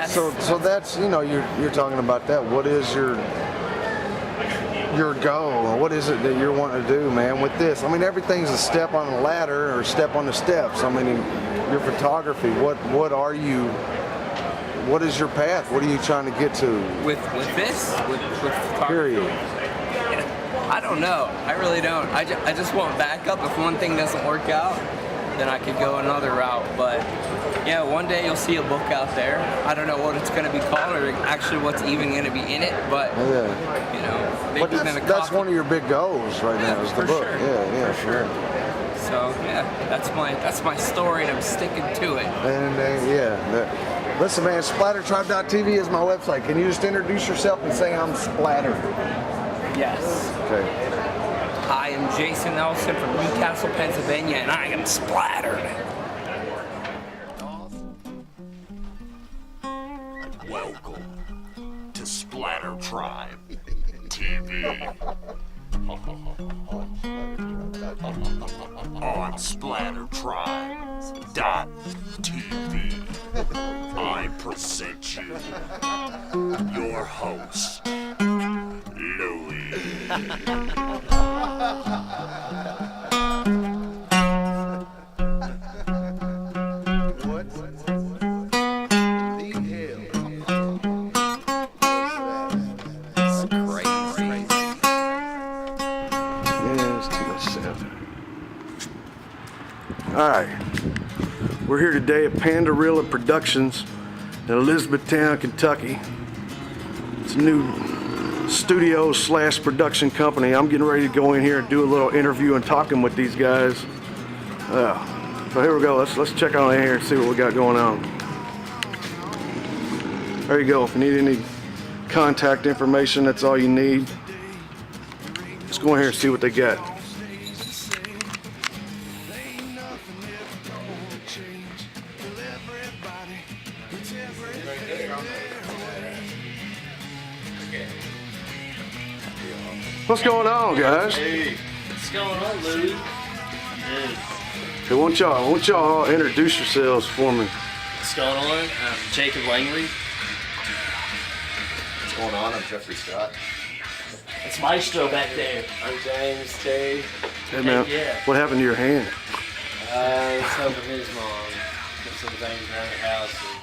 So that's, you know, you're talking about that. What is your goal? What is it that you're wanting to do, man, with this? I mean, everything's a step on the ladder or a step on the steps. I mean, your photography, what are you, what is your path? What are you trying to get to? With this? With photography? Period. I don't know. I really don't. I just want backup. If one thing doesn't work out, then I could go another route. But yeah, one day you'll see a book out there. I don't know what it's going to be called or actually what's even going to be in it, but yeah. You know, but that's one of your big goals right now is the book. Sure. Yeah, for sure. So yeah, that's my story, and I'm sticking to it. And listen, man, SplatterTribe.tv is my website. Can you just introduce yourself and say I'm Splatter? Yes. Okay. I am Jason Nelson from Newcastle, Pennsylvania, and I am splattered. Welcome to SplatterTribe TV. On SplatterTribe.tv, I present you your host, Louie. Alright, we're here today at Pandarilla Productions in Elizabethtown, Kentucky. It's a new studio / production company. I'm getting ready to go in here and do a little interview and talking with these guys. So here we go, let's check on in here and see what we got going on. There you go, if you need any contact information, that's all you need. Let's go in here and see what they got. What's going on, guys? Hey, what's going on, Louie? Hey. Hey, won't y'all introduce yourselves for me? What's going on? I'm Jacob Langley. What's going on? I'm Jeffrey Scott. It's Maestro back there. I'm James T. Hey, man, yeah. What happened to your hand? It's helping his mom. Did some things around the house and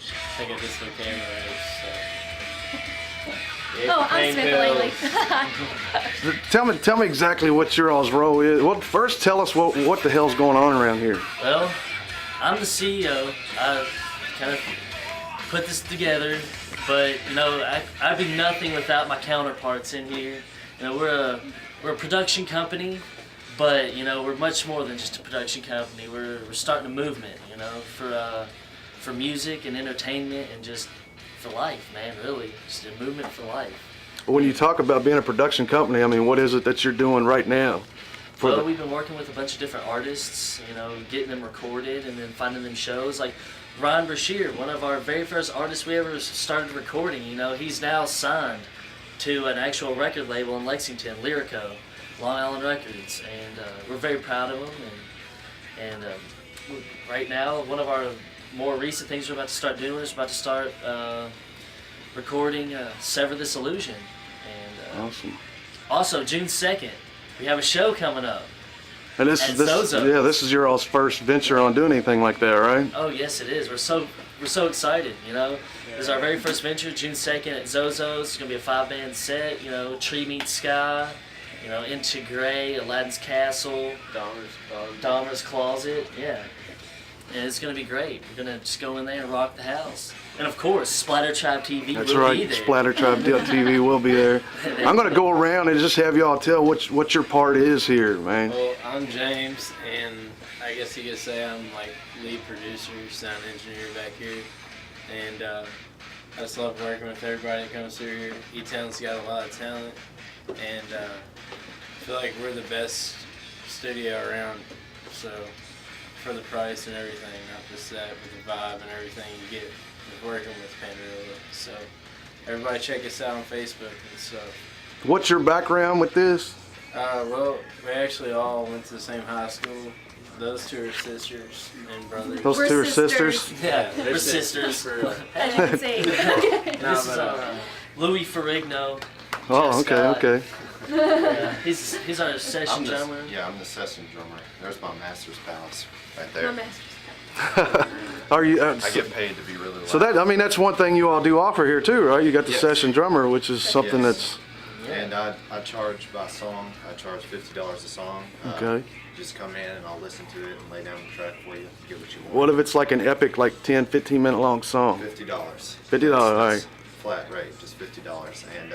I think I dislocated it. Oh, I'm Samantha Langley. Tell me exactly what your all's role is. Well, first tell us what the hell's going on around here. Well, I'm the CEO. I kind of put this together, but you know, I'd be nothing without my counterparts in here. You know, we're a production company, but you know, we're much more than just a production company. We're starting a movement, you know, for music and entertainment and just for life, man, really. Just a movement for life. When you talk about being a production company, I mean, what is it that you're doing right now? Well, we've been working with a bunch of different artists, you know, getting them recorded and then finding them shows. Like Ron Brashear, one of our very first artists we ever started recording, you know, he's now signed to an actual record label in Lexington, Lyrico, Long Island Records, and we're very proud of him. And right now, one of our more recent things we're about to start doing is about to start recording Sever This Illusion. And awesome. Also, June 2nd, we have a show coming up. And this is your all's first venture on doing anything like that, right? Oh yes, it is. We're so excited. You know, this is our very first venture, June 2nd at Zozo's. It's gonna be a 5-band set. You know, Tree Meets Sky. You know, Into Gray, Aladdin's Castle, Dahmer's Closet. Yeah. And it's going to be great. We're going to just go in there and rock the house. And of course, SplatterTribe TV will be there. That's right, SplatterTribe TV will be there. I'm going to go around and just have y'all tell what your part is here, man. Well, I'm James, and I guess you could say I'm like lead producer, sound engineer back here. And I just love working with everybody that comes through here. E-Town's got a lot of talent, and I feel like we're the best studio around. So, for the price and everything, not just that, but the vibe and everything you get with working with Pandarilla. So everybody check us out on Facebook and stuff. What's your background with this? Well, we actually all went to the same high school. Those two are sisters and brothers. Those We're two are sisters. sisters? Yeah, they're we're sisters. for real. As you can see. This is Louis Ferrigno. Oh, okay, Scott. okay. Yeah, he's our session drummer. I'm the session drummer. There's my master's palace right My there. master's. Are you? I get paid to be really loud. So that, I mean, that's one thing you all do offer here too, right? You got the Yes. session drummer, which is something Yes. that's And I charge by song. I charge $50 a song. okay. Just come in and I'll listen to it and lay down the track for you. Get what you want. What if it's like an epic, like 10, 15-minute long song? $50. $50, all right. That's flat rate, just $50. And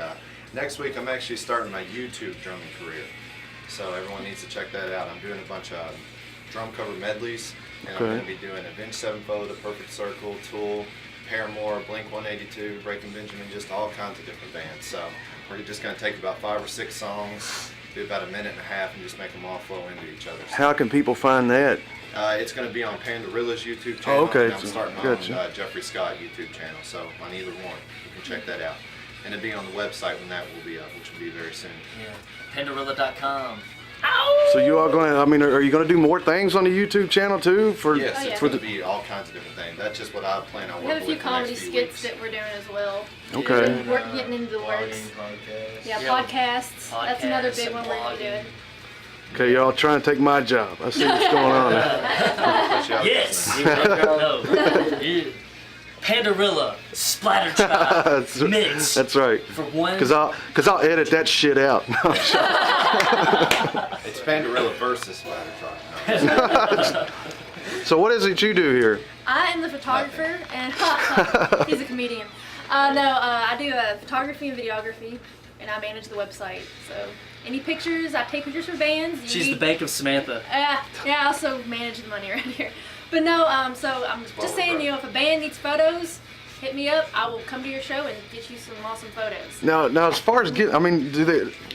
next week I'm actually starting my YouTube drumming career. So everyone needs to check that out. I'm doing a bunch of drum cover medleys. And Okay. I'm going to be doing Avenged Sevenfold, The Perfect Circle, Tool, Paramore, Blink-182, Breaking Benjamin, just all kinds of different bands. So we're just going to take about 5 or 6 songs, do about a minute and a half, and just make them all flow into each other. So, How can people find that? it's going to be on Pandarilla's YouTube channel. okay. And I'm starting Gotcha. on Jeffrey Scott YouTube channel. So on either one, you can check that out. And it'll be on the website when that will be up, which will be very soon. Yeah, Pandarilla.com. So you all going to, I mean, are you going to do more things on the YouTube channel too? For Yes, Oh, yeah. it's going to be all kinds of different things. That's just what I plan on We have working a few with the comedy next few skits weeks. that we're doing as well. Okay. And we're getting into the works. Podcast. Yeah, Yeah. podcasts. That's another Podcasts big and one we're gonna be blogging. doing. Okay, y'all trying to take my job. I see what's going on there. Put you out Yes. listening. No. You- Pandarilla, SplatterTribe, That's, mix. that's right. For one. Cause I'll edit that shit out. It's Pandarilla versus SplatterTribe. No. So what is it you do here? I am the photographer, and he's a comedian. I do photography and videography, and I manage the website. So any pictures, I take pictures for bands. You She's the need- bank of Samantha. Yeah, I also manage the money right here. But no, so I'm just saying, you know, if a band needs photos, hit me up. I will come to your show and get you some awesome photos. Now as far as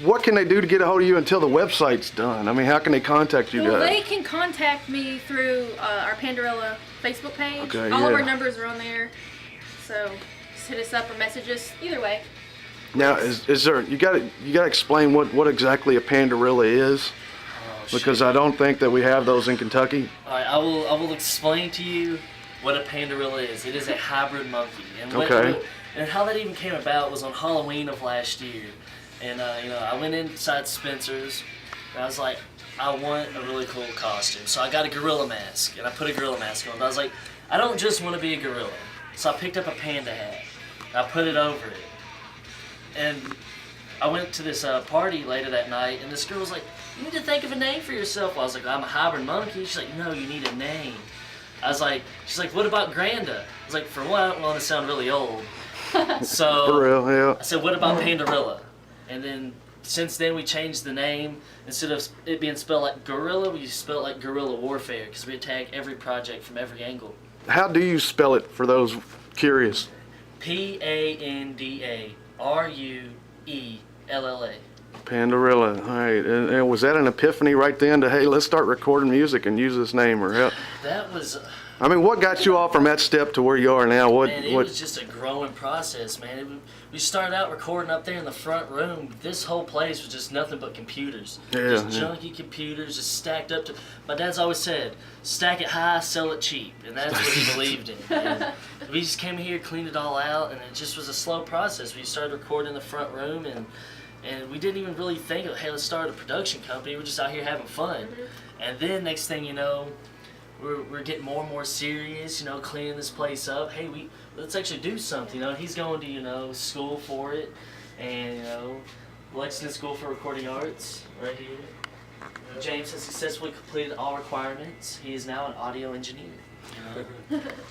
what can they do to get a hold of you until the website's done? I mean, how can they contact you Well, guys? they can contact me through our Pandarilla Facebook page. Okay, All of yeah. our numbers are on there. So just hit us up or message us. Either way. Now, is there, you gotta explain what exactly a Pandarilla is? Because I don't think that we have those in Kentucky. All right, I will explain to you what a Pandarilla is. It is a hybrid monkey, and Okay. and how that even came about was on Halloween of last year, and I went inside Spencer's, and I was like, I want a really cool costume, so I got a gorilla mask, and I put a gorilla mask on. But I was like, I don't just want to be a gorilla, so I picked up a panda hat, and I put it over it, and I went to this party later that night, and this girl was like, you need to think of a name for yourself. Well, I was like, I'm a hybrid monkey. She's like, no, you need a name. I was like, she's like, what about Granda? I was like, for one, I don't want to sound really old. So For real, yeah. I said, what about Pandarilla? And then since then we changed the name. Instead of it being spelled like gorilla, we spell it like guerrilla warfare because we attack every project from every angle. How do you spell it for those curious? Pandarruella. Pandarilla. All right. And was that an epiphany right then to, hey, let's start recording music and use this name? Or how? That was, I mean, what got you off from that step to where you are now? man, it was just a growing process, man. We started out recording up there in the front room. This whole place was just nothing but computers. Yeah, Just yeah. junky computers just stacked up to, my dad's always said, stack it high, sell it cheap. And that's what he believed in. And we just came here, cleaned it all out, and it just was a slow process. We started recording in the front room, and we didn't even really think of, hey, let's start a production company. We're just out here having fun. And then next thing you know, we're getting more and more serious, cleaning this place up. Hey, let's actually do something. He's going to, school for it, and Lexington School for Recording Arts right here. James has successfully completed all requirements. He is now an audio engineer.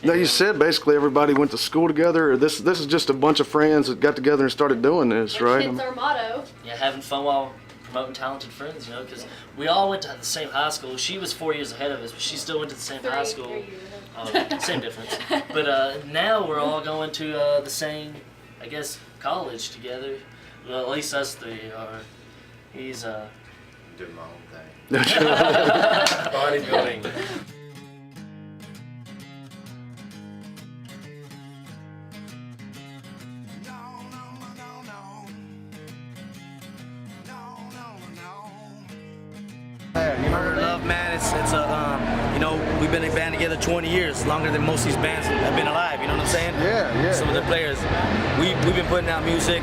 Now you said basically everybody went to school together. Or this is just a bunch of friends that got together and started doing this, right? It's our motto. Yeah, having fun while promoting talented friends, because we all went to the same high school. She was 4 years ahead of us, but she still went to the same high school. 3 years. Same difference. But now we're all going to the same, I guess, college together. Well, at least us three are. He's Doing my own thing. Bodybuilding. Murder Love, man, it's a man. We've been in a band together 20 years, longer than most of these bands have been alive. You know what I'm saying? Yeah. Some of the players, we've been putting out music,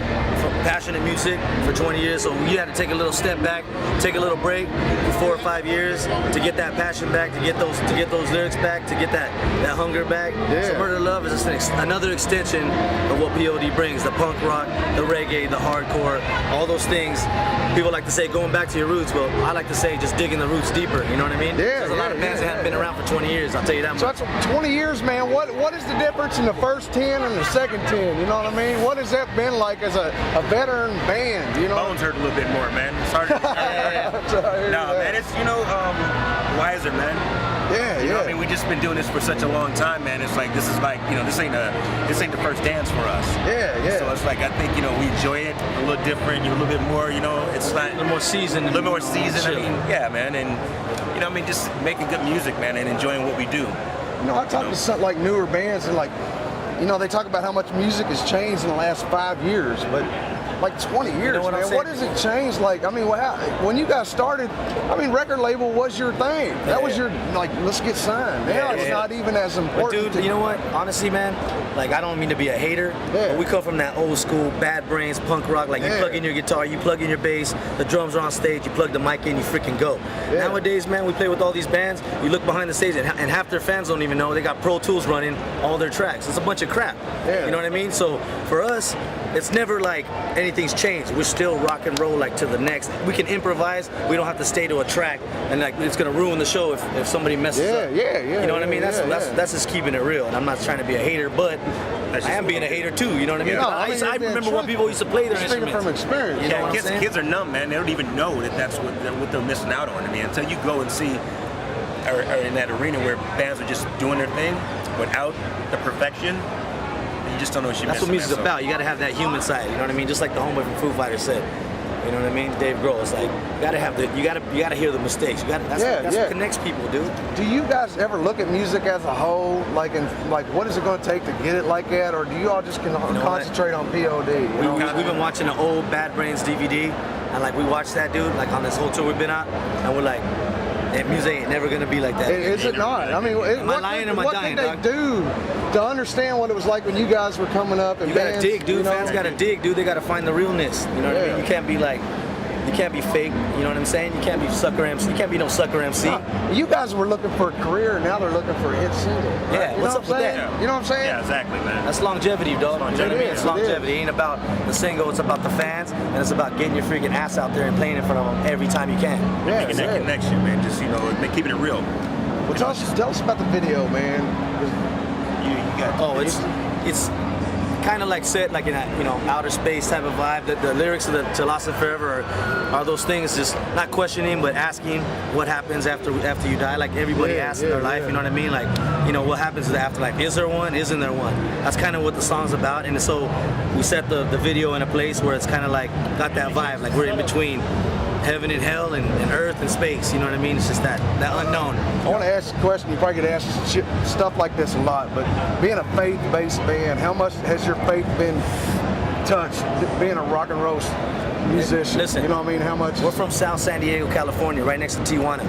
passionate music, for 20 years. So you had to take a little step back, take a little break for 4 or 5 years to get that passion back, to get those lyrics back, to get that hunger back. Yeah. So Murder Love is just another extension of what P.o.d. brings: the punk rock, the reggae, the hardcore, all those things. People like to say going back to your roots. Well, I like to say just digging the roots deeper. You know what I mean? Yeah. There's a lot of bands that haven't been around for 20 years. I'll tell you that So much. that's 20 years, man. What is the difference in the first 10 and the second 10? You know what I mean? What has that been like as a veteran band? You know? Bones hurt a little bit more, man. It's hard. No, man. It's wiser, man. Yeah, You know what I mean? We just been doing this for such a long time, man. It's like this is like this ain't the first dance for us. Yeah. So it's like I think we enjoy it a little different, a little bit more. It's not A little more seasoned. a little more seasoned. I Chill. mean, yeah, man, and just making good music, man, and enjoying what we do. You know, I talk to some like newer bands and like, they talk about how much music has changed in the last 5 years, but like 20 years, what I'm man. saying? What has it changed? Like, I mean, when you guys started, record label was your thing. That was your, like, let's get signed. Now it's not even as But important. dude, you know what? Honestly, man, like I don't mean to be a hater, but we come from that old school Bad Brains punk rock. Like you plug in your guitar, you plug in your bass, the drums are on stage, you plug the mic in, you freaking go. Nowadays, man, we play with all these bands. You look behind the stage, and half their fans don't even know they got Pro Tools running all their tracks. It's a bunch of crap. You know what I mean? So for us, it's never like anything's changed. We're still rock and roll like to the next. We can improvise. We don't have to stay to a track, and like it's gonna ruin the show if somebody messes up. You know what I mean? That's just keeping it real. And I'm not trying to be a hater, but I am being a hater too. You know what I mean? I remember when people used to play their Speaking instruments. from experience. You know what I'm saying? Kids are numb, man. They don't even know that's what they're missing out on. I mean, until you go and see, or in that arena where bands are just doing their thing without the perfection, you just don't know what you're That's what missing. music's about. You got to have that human side. You know what I mean? Just like the homeboy from Foo Fighters said. You know what I mean? Dave Grohl. It's like you gotta hear the mistakes. That's what connects people, dude. Do you guys ever look at music as a whole, like what is it going to take to get it like that, or do you all just concentrate on P.o.d.? We've been watching the old Bad Brains DVD, and like we watched that dude like on this whole tour we've been on, and we're like, that music ain't never gonna be like that. Is it not? I mean, am I lying or am I dying, what did they do to understand what it was like when you guys were coming up? And You gotta bands, dig, dude. Fans gotta dig, dude. They gotta find the realness. You know what I mean? You can't be like, you can't be fake. You know what I'm saying? You can't be sucker MC. You can't be no sucker MC. You guys were looking for a career, now they're looking for a hit single. Yeah, You what's know up what I'm with saying? that? You know what I'm saying? Yeah, exactly, man. That's longevity, dog. You know what I mean? It's longevity. It ain't about the single. It's about the fans, and it's about getting your freaking ass out there and playing in front of them every time you can. Making that connection, man. Just keeping it real. Well, tell us about the video, man. It's kind of like set like in that outer space type of vibe. The lyrics of the To Lost and Forever are those things, just not questioning but asking what happens after you die. Like everybody asks in their life, you know what I mean? Like what happens to the afterlife? Is there one? Isn't there one? That's kind of what the song's about. And so we set the video in a place where it's kind of like got that vibe, like we're in between heaven and hell and earth and space. You know what I mean? It's just that unknown. I want to ask a question. You probably get asked stuff like this a lot, but being a faith-based band, how much has your faith been touched? Being a rock and roll musician, Listen, you know what I mean? How much? We're from South San Diego, California, right next to Tijuana.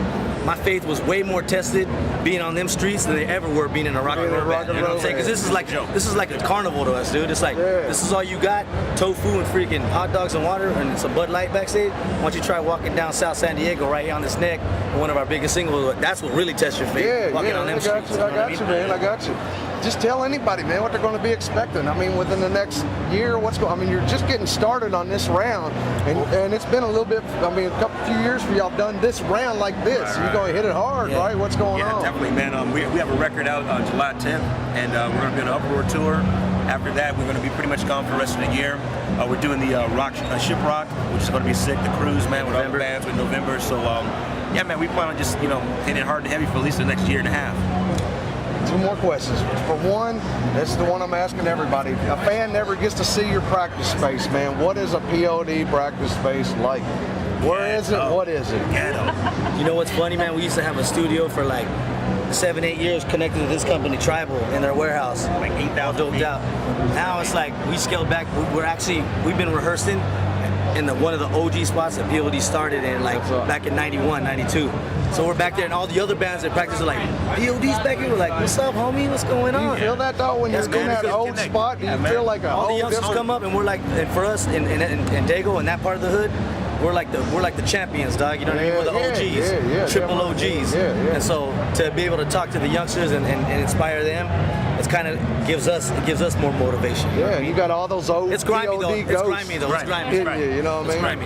My faith was way more tested being on them streets than they ever were being in a rock and roll band. You know what I'm saying? Because this is like a carnival to us, dude. It's like this is all you got: tofu and freaking hot dogs and water and some Bud Light backstage. Why don't you try walking down South San Diego right here on this neck? One of our biggest singles. That's what really tests your faith. Walking on them streets. I got you, man. I got you. Just tell anybody, man, what they're going to be expecting. I mean, within the next year, I mean, you're just getting started on this round, and it's been a little bit. I mean, a few years for y'all done this round like this. You're going to hit it hard, right? What's going on? Yeah, definitely, man. We have a record out on July 10th, and we're going to be on an Uproar tour. After that, we're going to be pretty much gone for the rest of the year. We're doing the Shiprock, which is going to be sick. The cruise, man, with other bands with November. So, yeah, man, we plan on just hitting it hard and heavy for at least the next year and a half. Two more questions. For one, this is the one I'm asking everybody. A fan never gets to see your practice space, man. What is a P.o.d. practice space like? Where is it? What is it? You know what's funny, man? We used to have a studio for like 7-8 years connected to this company, Tribal, in their warehouse. Like 8,000 doped out. Now it's like we scaled back. We've been rehearsing in one of the OG spots that p.o.d started in, like back in 91, 92. So we're back there, and all the other bands that practice are like, p.o.d.'s back here. We're like, what's up, homie? What's going on? You feel that though when That's you're in cool, that because- old spot? Do you feel like a all the whole youngsters different? come up, and we're like, and for us in Dago and that part of the hood, we're like the champions, dog. You know what I mean? We're the OGs, triple OGs. And so to be able to talk to the youngsters and inspire them, it's kind of gives us more motivation. Yeah, you got all those old It's grimy P.O.D. though. It's ghosts grimy though. It's grimy. hitting you, you know what I mean? It's grimy.